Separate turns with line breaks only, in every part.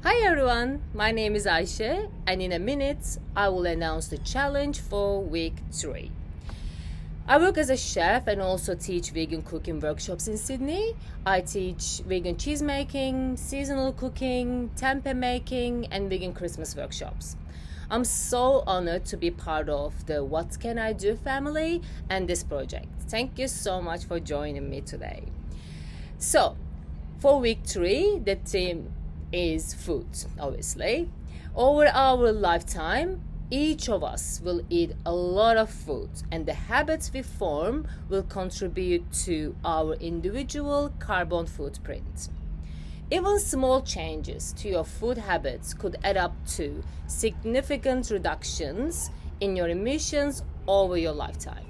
Hi everyone, my name is Ayse, and in a minute I will announce the challenge for week 3. I work as a chef and also teach vegan cooking workshops in Sydney. I teach vegan cheese making, seasonal cooking, tempeh making, and vegan Christmas workshops. I'm so honored to be part of the What Can I Do family and this project. Thank you so much for joining me today. So, for week 3, the theme is food, obviously. Over our lifetime, each of us will eat a lot of food, and the habits we form will contribute to our individual carbon footprint. Even small changes to your food habits could add up to significant reductions in your emissions over your lifetime.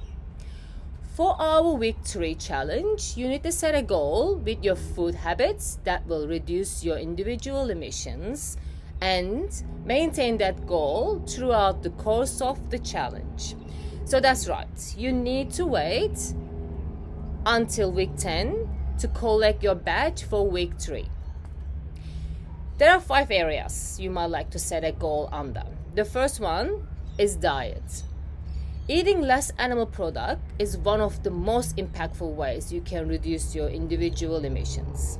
For our week 3 challenge, you need to set a goal with your food habits that will reduce your individual emissions and maintain that goal throughout the course of the challenge. So that's right, you need to wait until week 10 to collect your badge for week 3. There are 5 areas you might like to set a goal under. The first one is diet. Eating less animal product is one of the most impactful ways you can reduce your individual emissions.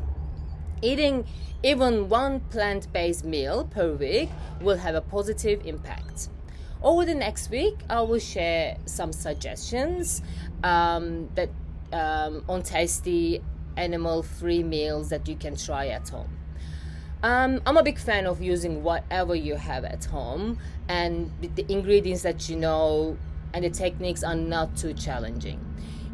Eating even one plant-based meal per week will have a positive impact. Over the next week, I will share some suggestions on tasty animal-free meals that you can try at home. I'm a big fan of using whatever you have at home and the ingredients that you know, and the techniques are not too challenging.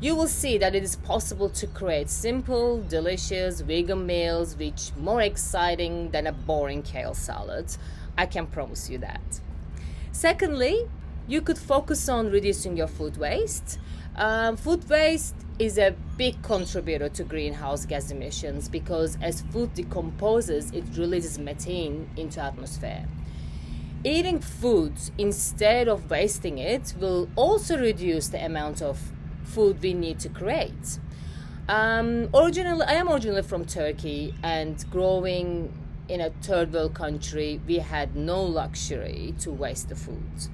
You will see that it is possible to create simple, delicious vegan meals which are more exciting than a boring kale salad. I can promise you that. Secondly, you could focus on reducing your food waste. Food waste is a big contributor to greenhouse gas emissions because as food decomposes, it releases methane into atmosphere. Eating food instead of wasting it will also reduce the amount of food we need to create. I am originally from Turkey, and growing in a third world country, we had no luxury to waste the food.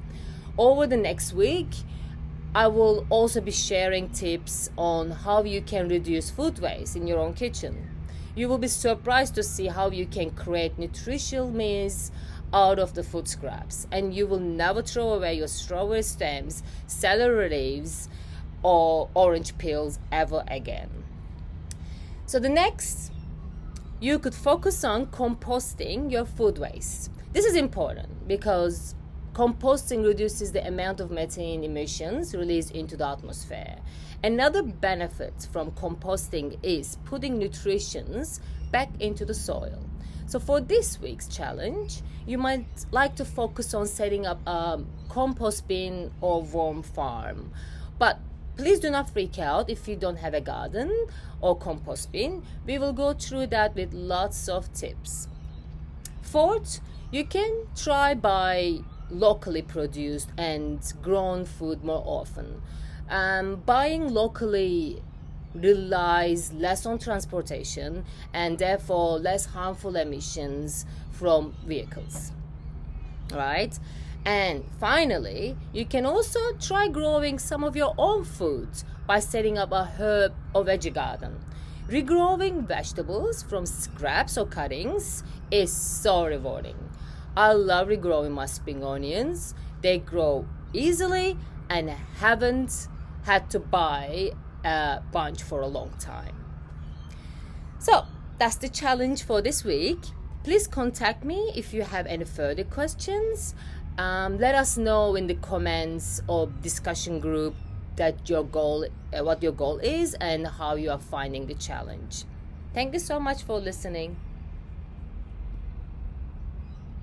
Over the next week, I will also be sharing tips on how you can reduce food waste in your own kitchen. You will be surprised to see how you can create nutritious meals out of the food scraps, and you will never throw away your strawberry stems, celery leaves, or orange peels ever again. So the next, you could focus on composting your food waste. This is important because composting reduces the amount of methane emissions released into the atmosphere. Another benefit from composting is putting nutrients back into the soil. So for this week's challenge, you might like to focus on setting up a compost bin or worm farm. But please do not freak out if you don't have a garden or compost bin. We will go through that with lots of tips. Fourth, you can try buy locally produced and grown food more often. Buying locally relies less on transportation and therefore less harmful emissions from vehicles. Right? And finally, you can also try growing some of your own foods by setting up a herb or veggie garden. Regrowing vegetables from scraps or cuttings is so rewarding. I love regrowing my spring onions. They grow easily and haven't had to buy a bunch for a long time. So that's the challenge for this week. Please contact me if you have any further questions. Let us know in the comments or discussion group that what your goal is and how you are finding the challenge. Thank you so much for listening.